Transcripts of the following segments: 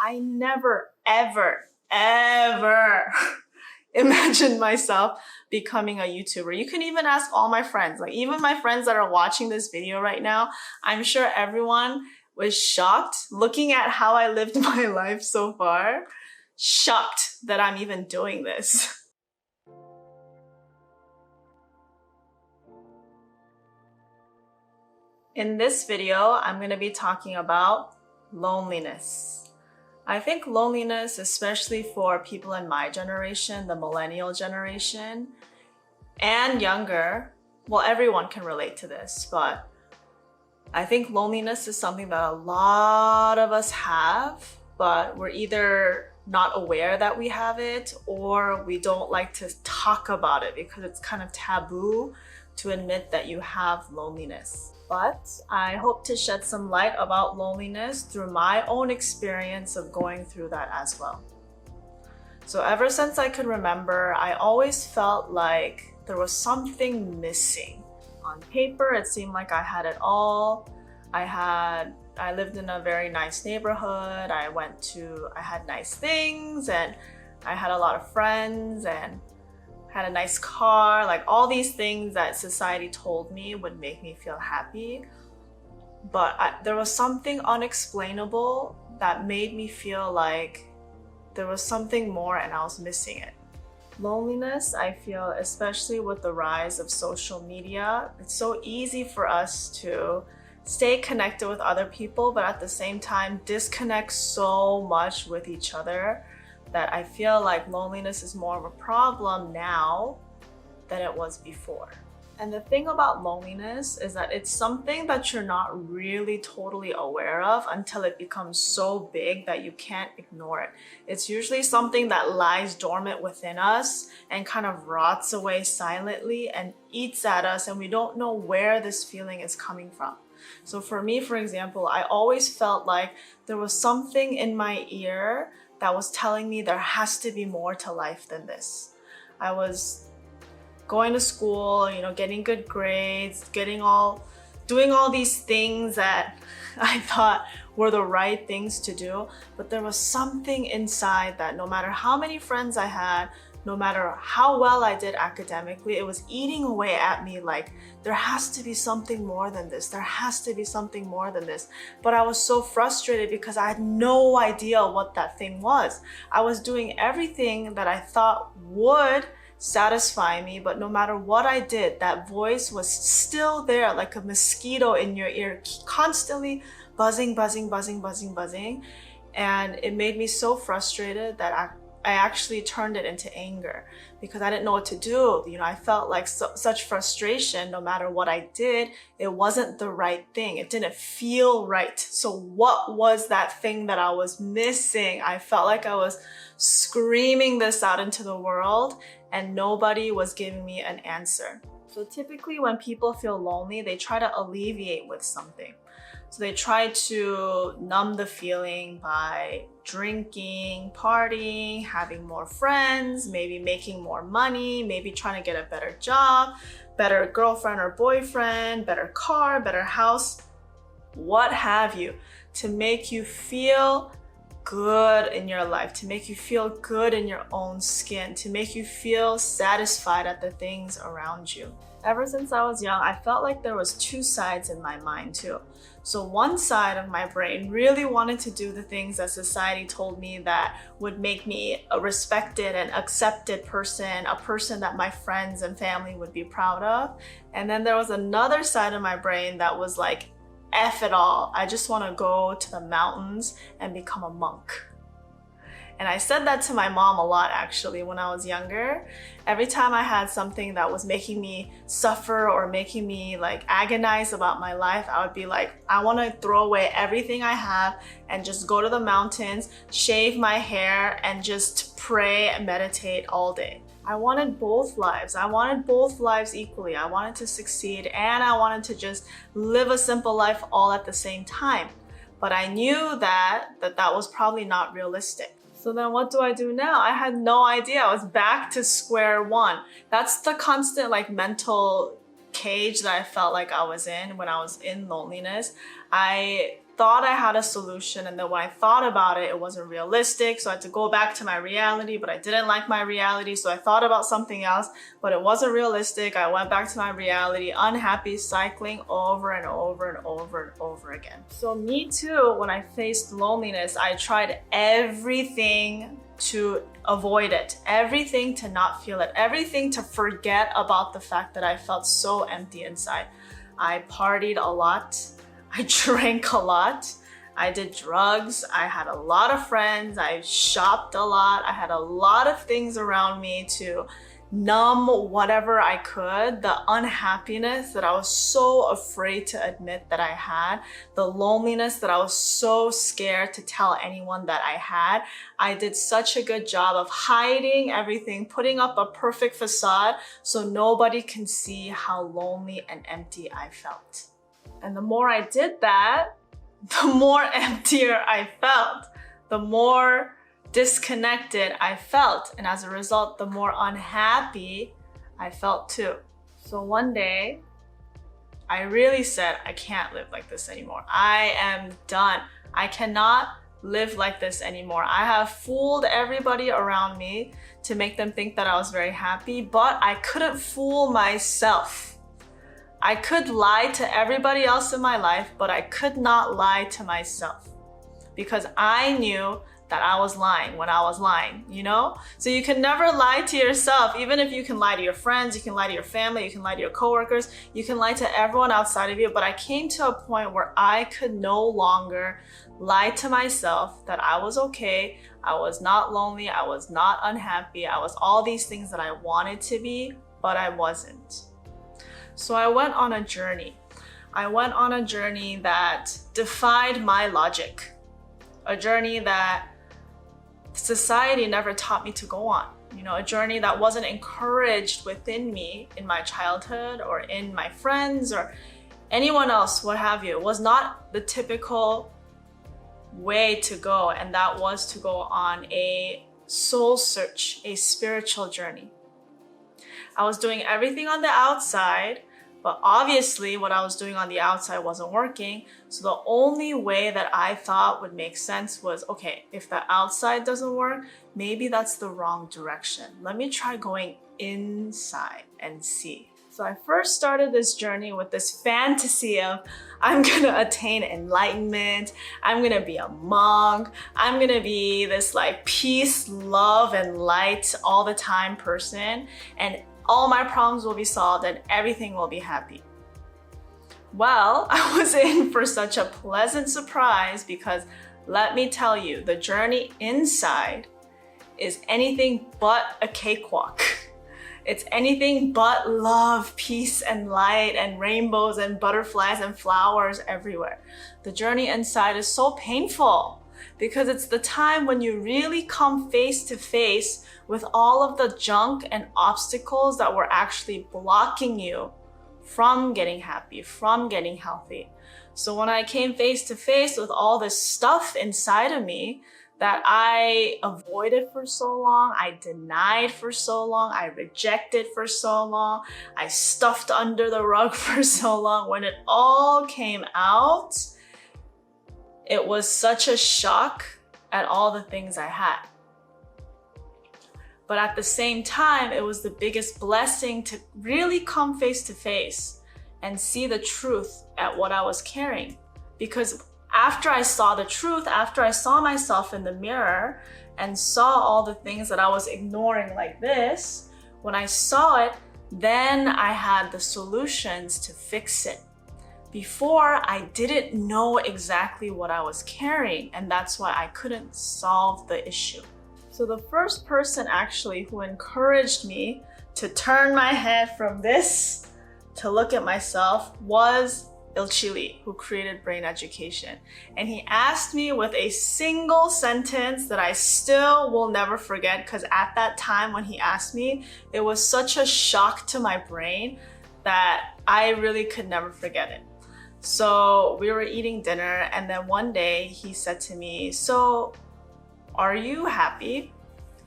I never, ever, ever imagined myself becoming a YouTuber. You can even ask all my friends, like even my friends that are watching this video right now, I'm sure everyone was shocked looking at how I lived my life so far, shocked that I'm even doing this. In this video, I'm going to be talking about loneliness. I think loneliness, especially for people in my generation, the millennial generation, and younger, well, everyone can relate to this, but I think loneliness is something that a lot of us have, but we're either not aware that we have it or we don't like to talk about it because it's kind of taboo to admit that you have loneliness. But I hope to shed some light about loneliness through my own experience of going through that as well. So ever since I could remember, I always felt like there was something missing. On paper, it seemed like I had it all. I lived in a very nice neighborhood. I had nice things and I had a lot of friends and had a nice car, like all these things that society told me would make me feel happy. But there was something unexplainable that made me feel like there was something more and I was missing it. Loneliness, I feel, especially with the rise of social media, it's so easy for us to stay connected with other people, but at the same time disconnect so much with each other that I feel like loneliness is more of a problem now than it was before. And the thing about loneliness is that it's something that you're not really totally aware of until it becomes so big that you can't ignore it. It's usually something that lies dormant within us and kind of rots away silently and eats at us, and we don't know where this feeling is coming from. So for me, for example, I always felt like there was something in my ear that was telling me there has to be more to life than this. I was going to school, getting good grades, doing all these things that I thought were the right things to do. But there was something inside that no matter how many friends I had, no matter how well I did academically, it was eating away at me like, there has to be something more than this. There has to be something more than this. But I was so frustrated because I had no idea what that thing was. I was doing everything that I thought would satisfy me, but no matter what I did, that voice was still there like a mosquito in your ear, constantly buzzing, buzzing, buzzing, buzzing, buzzing. And it made me so frustrated that I actually turned it into anger because I didn't know what to do. I felt like such frustration. No matter what I did, it wasn't the right thing. It didn't feel right. So what was that thing that I was missing? I felt like I was screaming this out into the world and nobody was giving me an answer. So typically when people feel lonely, they try to alleviate with something. So they try to numb the feeling by drinking, partying, having more friends, maybe making more money, maybe trying to get a better job, better girlfriend or boyfriend, better car, better house, what have you, to make you feel good in your life, to make you feel good in your own skin, to make you feel satisfied at the things around you. Ever since I was young, I felt like there was two sides in my mind too. So one side of my brain really wanted to do the things that society told me that would make me a respected and accepted person, a person that my friends and family would be proud of. And then there was another side of my brain that was like, F it all. I just want to go to the mountains and become a monk. And I said that to my mom a lot actually when I was younger. Every time I had something that was making me suffer or making me like agonize about my life, I would be like, I want to throw away everything I have and just go to the mountains, shave my hair, and just pray and meditate all day. I wanted both lives. I wanted both lives equally. I wanted to succeed and I wanted to just live a simple life all at the same time. But I knew that was probably not realistic. So then what do I do now? I had no idea. I was back to square one. That's the constant mental cage that I felt like I was in when I was in loneliness. I thought I had a solution, and then when I thought about it, it wasn't realistic. So I had to go back to my reality, but I didn't like my reality. So I thought about something else, but it wasn't realistic. I went back to my reality, unhappy, cycling over and over and over and over again. So me too, when I faced loneliness, I tried everything to avoid it, everything to not feel it, everything to forget about the fact that I felt so empty inside. I partied a lot. I drank a lot. I did drugs. I had a lot of friends. I shopped a lot. I had a lot of things around me to numb whatever I could, the unhappiness that I was so afraid to admit that I had, the loneliness that I was so scared to tell anyone that I had. I did such a good job of hiding everything, putting up a perfect facade so nobody can see how lonely and empty I felt. And the more I did that, the more emptier I felt, the more disconnected I felt. And as a result, the more unhappy I felt too. So one day, I really said, I can't live like this anymore. I am done. I cannot live like this anymore. I have fooled everybody around me to make them think that I was very happy, but I couldn't fool myself. I could lie to everybody else in my life, but I could not lie to myself because I knew that I was lying when I was lying, you know? So you can never lie to yourself. Even if you can lie to your friends, you can lie to your family, you can lie to your coworkers, you can lie to everyone outside of you. But I came to a point where I could no longer lie to myself that I was okay, I was not lonely, I was not unhappy, I was all these things that I wanted to be, but I wasn't. So I went on a journey. I went on a journey that defied my logic, a journey that society never taught me to go on. You know, a journey that wasn't encouraged within me in my childhood or in my friends or anyone else, what have you. It was not the typical way to go, and that was to go on a soul search, a spiritual journey. I was doing everything on the outside, but obviously what I was doing on the outside wasn't working. So the only way that I thought would make sense was, okay, if the outside doesn't work, maybe that's the wrong direction. Let me try going inside and see. So I first started this journey with this fantasy of I'm gonna attain enlightenment, I'm gonna be a monk, I'm gonna be this like peace, love, and light all the time person, and all my problems will be solved and everything will be happy. Well, I was in for such a pleasant surprise because let me tell you, the journey inside is anything but a cakewalk. It's anything but love, peace, and light, and rainbows, and butterflies, and flowers everywhere. The journey inside is so painful because it's the time when you really come face to face with all of the junk and obstacles that were actually blocking you from getting happy, from getting healthy. So when I came face to face with all this stuff inside of me that I avoided for so long, I denied for so long, I rejected for so long, I stuffed under the rug for so long, when it all came out, it was such a shock at all the things I had. But at the same time, it was the biggest blessing to really come face to face and see the truth at what I was carrying. Because after I saw the truth, after I saw myself in the mirror and saw all the things that I was ignoring like this, when I saw it, then I had the solutions to fix it. Before, I didn't know exactly what I was carrying, and that's why I couldn't solve the issue. So the first person actually who encouraged me to turn my head from this to look at myself was Ilchili, who created Brain Education. And he asked me with a single sentence that I still will never forget, because at that time when he asked me, it was such a shock to my brain that I really could never forget it. So we were eating dinner, and then one day he said to me, "So, are you happy?"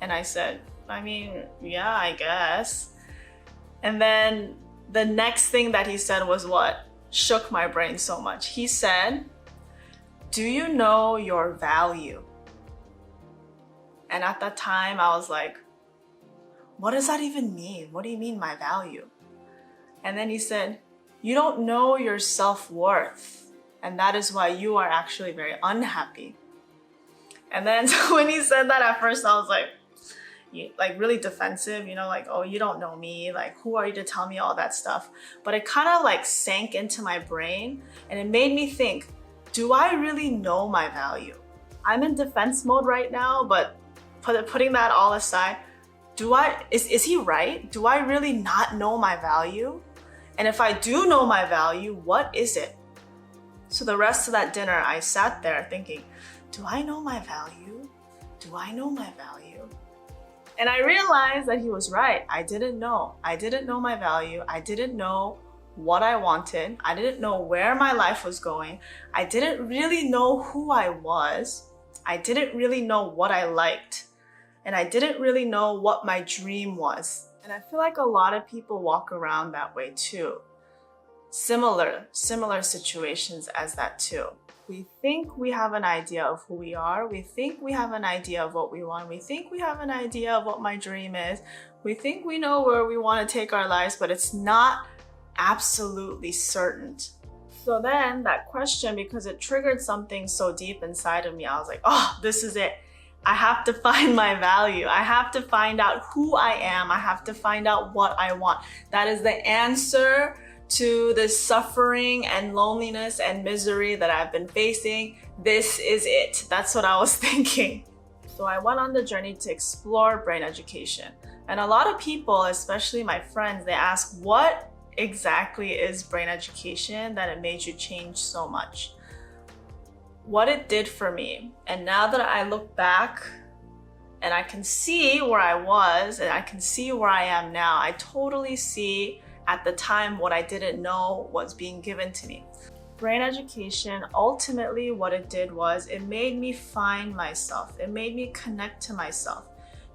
And I said, "I mean, yeah, I guess." And then the next thing that he said was what shook my brain so much. He said, do you know your value? And at that time, I was like, what does that even mean? What do you mean, my value? And then he said, you don't know your self-worth. And that is why you are actually very unhappy. And then when he said that, at first I was like really defensive, like, oh, you don't know me. Like, who are you to tell me all that stuff? But it kind of like sank into my brain and it made me think, do I really know my value? I'm in defense mode right now, but putting that all aside, is he right? Do I really not know my value? And if I do know my value, what is it? So the rest of that dinner, I sat there thinking, do I know my value? Do I know my value? And I realized that he was right. I didn't know. I didn't know my value. I didn't know what I wanted. I didn't know where my life was going. I didn't really know who I was. I didn't really know what I liked. And I didn't really know what my dream was. And I feel like a lot of people walk around that way too. Similar situations as that too. We think we have an idea of who we are. We think we have an idea of what we want. We think we have an idea of what my dream is. We think we know where we want to take our lives, but it's not absolutely certain. So then that question, because it triggered something so deep inside of me, I was like, oh, this is it. I have to find my value. I have to find out who I am. I have to find out what I want. That is the answer to this suffering and loneliness and misery that I've been facing. This is it. That's what I was thinking. So I went on the journey to explore brain education. And a lot of people, especially my friends, they ask, what exactly is brain education that it made you change so much? What it did for me. And now that I look back and I can see where I was and I can see where I am now, I totally see at the time what I didn't know was being given to me. Brain education, ultimately what it did was it made me find myself. It made me connect to myself.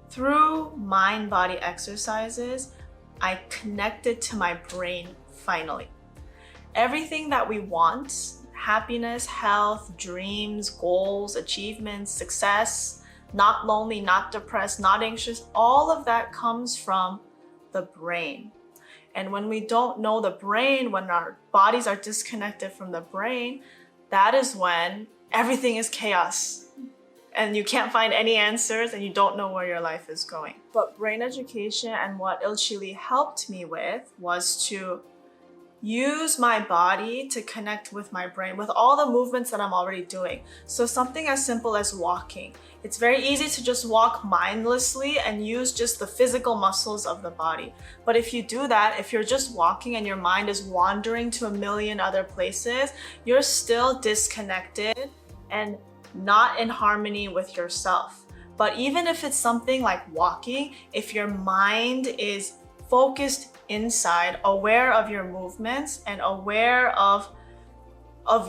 Through mind-body exercises, I connected to my brain finally. Everything that we want, happiness, health, dreams, goals, achievements, success, not lonely, not depressed, not anxious, all of that comes from the brain. And when we don't know the brain, when our bodies are disconnected from the brain, that is when everything is chaos. And you can't find any answers and you don't know where your life is going. But brain education and what Il-Chi helped me with was to use my body to connect with my brain, with all the movements that I'm already doing. So something as simple as walking. It's very easy to just walk mindlessly and use just the physical muscles of the body. But if you do that, if you're just walking and your mind is wandering to a million other places, you're still disconnected and not in harmony with yourself. But even if it's something like walking, if your mind is focused inside, aware of your movements and aware of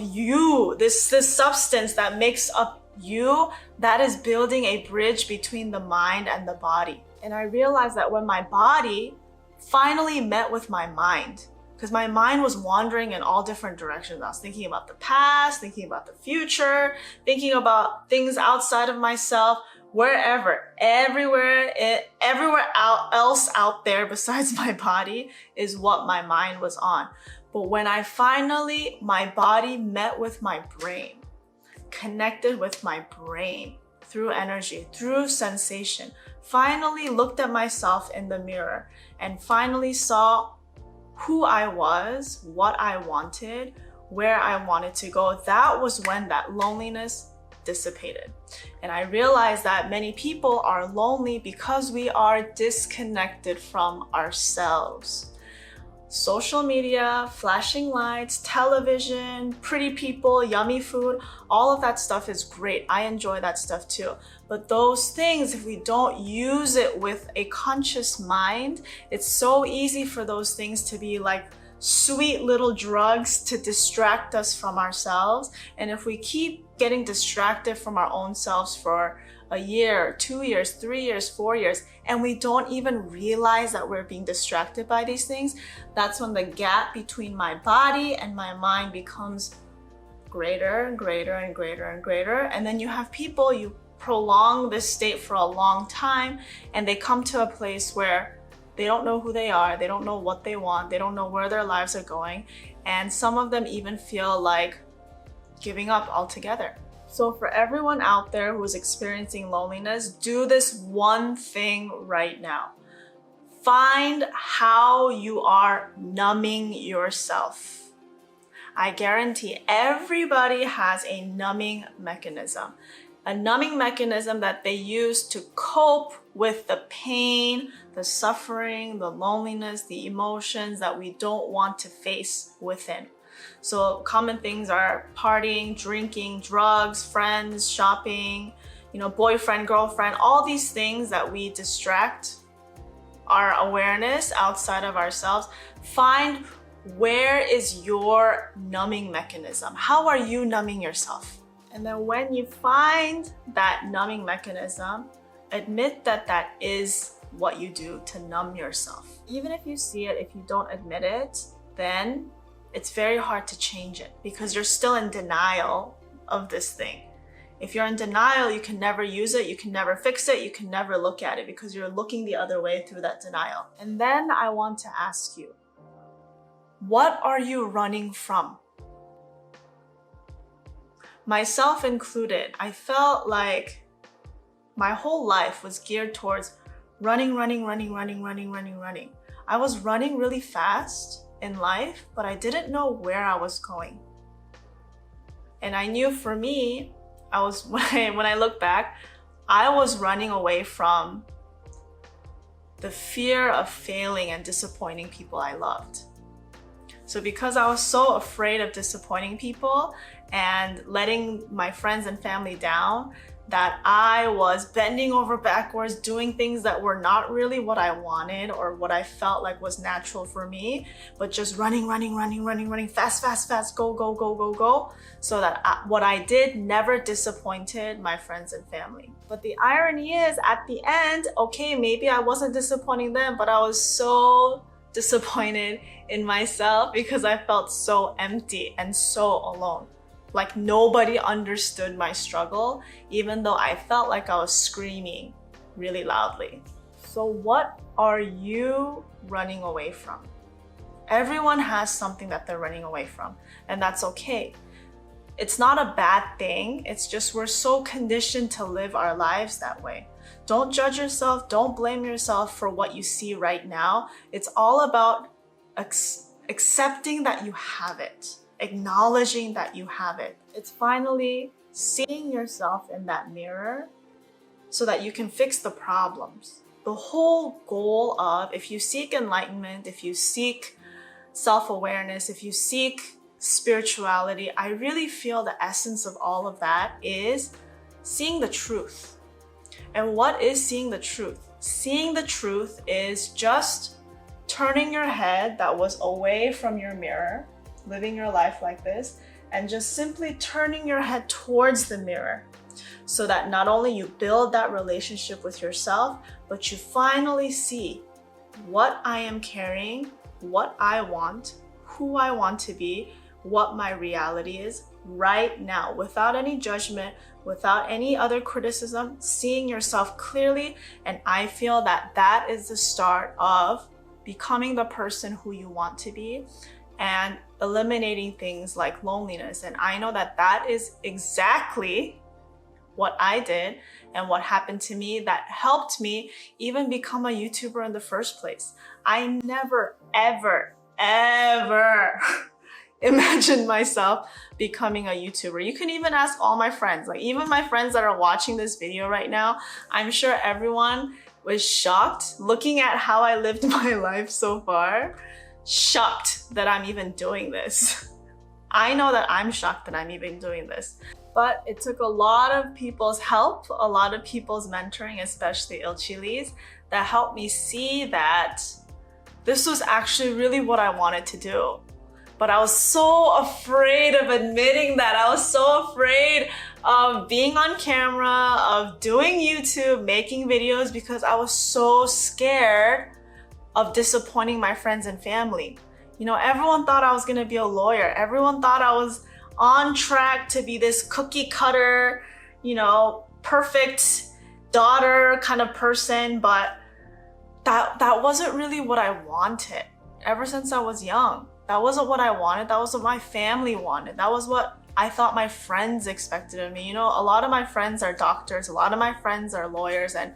you, this substance that makes up you, that is building a bridge between the mind and the body. And I realized that when my body finally met with my mind, because my mind was wandering in all different directions. I was thinking about the past, thinking about the future, thinking about things outside of myself, wherever, everywhere else out there besides my body is what my mind was on. But when my body met with my brain, connected with my brain through energy, through sensation, finally looked at myself in the mirror and finally saw who I was, what I wanted, where I wanted to go, that was when that loneliness dissipated. And I realized that many people are lonely because we are disconnected from ourselves. Social media, flashing lights, television, pretty people, yummy food, all of that stuff is great. I enjoy that stuff too. But those things, if we don't use it with a conscious mind, it's so easy for those things to be like sweet little drugs to distract us from ourselves. And if we keep getting distracted from our own selves for a year, 2 years, 3 years, 4 years, and we don't even realize that we're being distracted by these things, that's when the gap between my body and my mind becomes greater and greater and greater and greater. And then you have people, you prolong this state for a long time, and they come to a place where they don't know who they are, they don't know what they want, they don't know where their lives are going, and some of them even feel like giving up altogether. So for everyone out there who is experiencing loneliness, do this one thing right now. Find how you are numbing yourself. I guarantee everybody has a numbing mechanism. A numbing mechanism that they use to cope with the pain, the suffering, the loneliness, the emotions that we don't want to face within. So common things are partying, drinking, drugs, friends, shopping, boyfriend, girlfriend, all these things that we distract our awareness outside of ourselves. Find where is your numbing mechanism? How are you numbing yourself? And then when you find that numbing mechanism, admit that that is what you do to numb yourself. Even if you see it, if you don't admit it, then it's very hard to change it because you're still in denial of this thing. If you're in denial, you can never use it, you can never fix it, you can never look at it because you're looking the other way through that denial. And then I want to ask you, what are you running from? Myself included, I felt like my whole life was geared towards running. I was running really fast in life, but I didn't know where I was going. And I knew for me, when I look back, I was running away from the fear of failing and disappointing people I loved. So because I was so afraid of disappointing people and letting my friends and family down, that I was bending over backwards, doing things that were not really what I wanted or what I felt like was natural for me, but just running, fast, go, so that what I did never disappointed my friends and family. But the irony is, at the end, okay, maybe I wasn't disappointing them, but I was so disappointed in myself because I felt so empty and so alone. Like nobody understood my struggle, even though I felt like I was screaming really loudly. So what are you running away from? Everyone has something that they're running away from, and that's okay. It's not a bad thing, it's just we're so conditioned to live our lives that way. Don't judge yourself, don't blame yourself for what you see right now. It's all about accepting that you have it. Acknowledging that you have it. It's finally seeing yourself in that mirror so that you can fix the problems. The whole goal of, if you seek enlightenment, if you seek self-awareness, if you seek spirituality, I really feel the essence of all of that is seeing the truth. And what is seeing the truth? Seeing the truth is just turning your head that was away from your mirror, living your life like this, and just simply turning your head towards the mirror so that not only you build that relationship with yourself, but you finally see what I am carrying, what I want, who I want to be, what my reality is right now, without any judgment, without any other criticism, seeing yourself clearly. And I feel that that is the start of becoming the person who you want to be and eliminating things like loneliness. And I know that that is exactly what I did and what happened to me that helped me even become a YouTuber in the first place. I never, ever imagined myself becoming a YouTuber. You can even ask all my friends, like even my friends that are watching this video right now, I'm sure everyone was shocked looking at how I lived my life so far. Shocked that I'm even doing this. I know that I'm shocked that I'm even doing this. But it took a lot of people's help, a lot of people's mentoring, especially Ilchili's, that helped me see that this was actually really what I wanted to do. But I was so afraid of admitting that. I was so afraid of being on camera, of doing YouTube, making videos, because I was so scared of disappointing my friends and family. Everyone thought I was gonna be a lawyer. Everyone thought I was on track to be this cookie cutter, perfect daughter kind of person, but that wasn't really what I wanted ever since I was young. That wasn't what I wanted. That wasn't what my family wanted. That was what I thought my friends expected of me. A lot of my friends are doctors, a lot of my friends are lawyers, and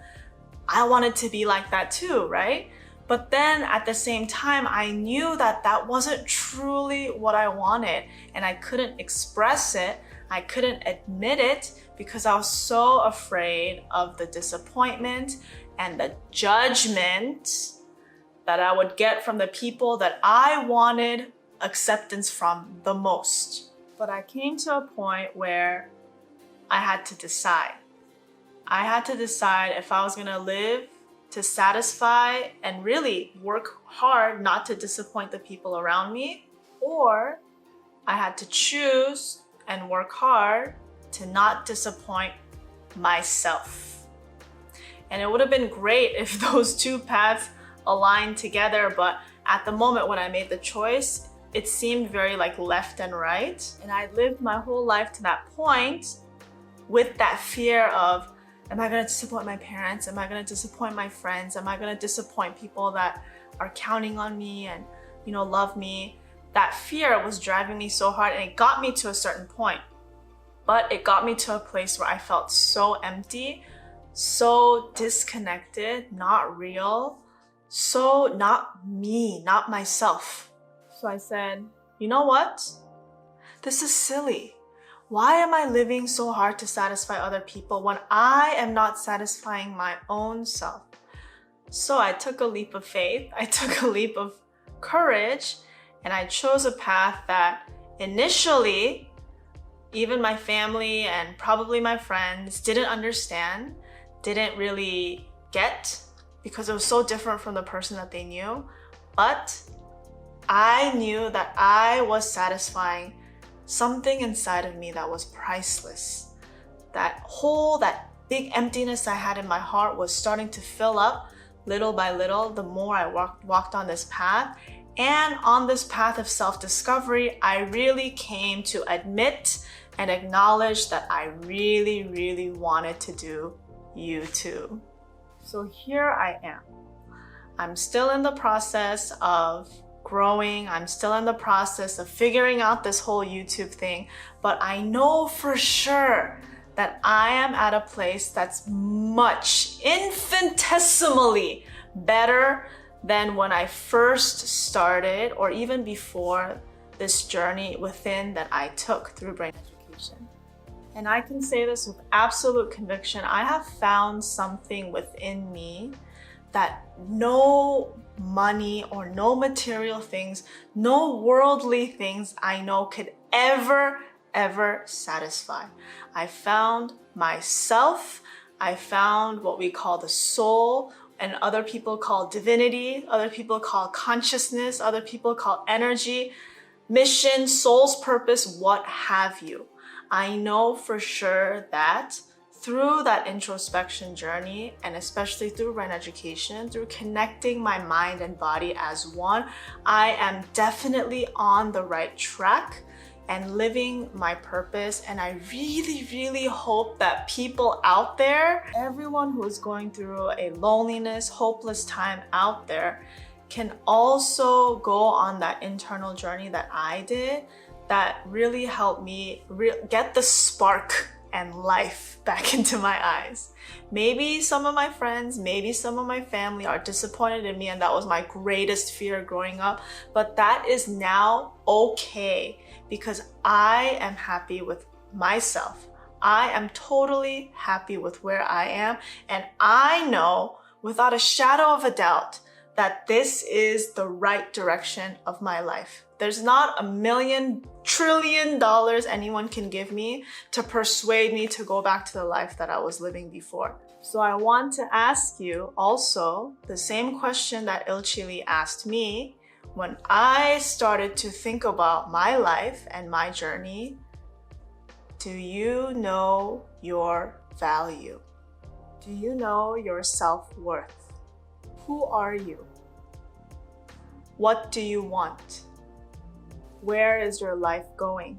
I wanted to be like that too, right? But then at the same time, I knew that that wasn't truly what I wanted, and I couldn't express it. I couldn't admit it because I was so afraid of the disappointment and the judgment that I would get from the people that I wanted acceptance from the most. But I came to a point where I had to decide. I had to decide if I was gonna live to satisfy and really work hard not to disappoint the people around me, or I had to choose and work hard to not disappoint myself. And it would have been great if those two paths aligned together, but at the moment when I made the choice, it seemed very like left and right. And I lived my whole life to that point with that fear of, am I gonna disappoint my parents? Am I gonna disappoint my friends? Am I gonna disappoint people that are counting on me and, love me? That fear was driving me so hard, and it got me to a certain point. But it got me to a place where I felt so empty, so disconnected, not real, so not me, not myself. So I said, you know what? This is silly. Why am I living so hard to satisfy other people when I am not satisfying my own self? So I took a leap of faith. I took a leap of courage, and I chose a path that initially, even my family and probably my friends didn't understand, didn't really get, because it was so different from the person that they knew. But I knew that I was satisfying something inside of me that was priceless. That hole, that big emptiness I had in my heart was starting to fill up little by little the more I walked on this path. And on this path of self-discovery, I really came to admit and acknowledge that I really, really wanted to do YouTube. So here I am. I'm still in the process of growing. I'm still in the process of figuring out this whole YouTube thing, but I know for sure that I am at a place that's much infinitesimally better than when I first started, or even before this journey within that I took through brain education. And I can say this with absolute conviction. I have found something within me that no money or no material things, no worldly things I know could ever satisfy. I found myself. I found what we call the soul, and other people call divinity, other people call consciousness, other people call energy, mission, soul's purpose, what have you. I know for sure that through that introspection journey, and especially through brain education, through connecting my mind and body as one, I am definitely on the right track and living my purpose. And I really, really hope that people out there, everyone who is going through a loneliness, hopeless time out there, can also go on that internal journey that I did, that really helped me get the spark and life back into my eyes. Maybe some of my friends, maybe some of my family are disappointed in me, and that was my greatest fear growing up, but that is now okay, because I am happy with myself. I am totally happy with where I am, and I know without a shadow of a doubt that this is the right direction of my life. There's not $1 trillion anyone can give me to persuade me to go back to the life that I was living before. So I want to ask you also the same question that Ilchili asked me when I started to think about my life and my journey. Do you know your value? Do you know your self-worth? Who are you? What do you want? Where is your life going?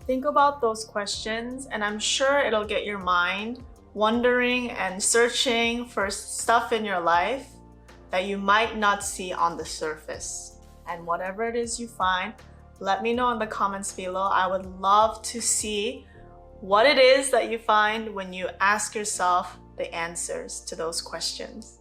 Think about those questions, and I'm sure it'll get your mind wondering and searching for stuff in your life that you might not see on the surface. And whatever it is you find, let me know in the comments below. I would love to see what it is that you find when you ask yourself the answers to those questions.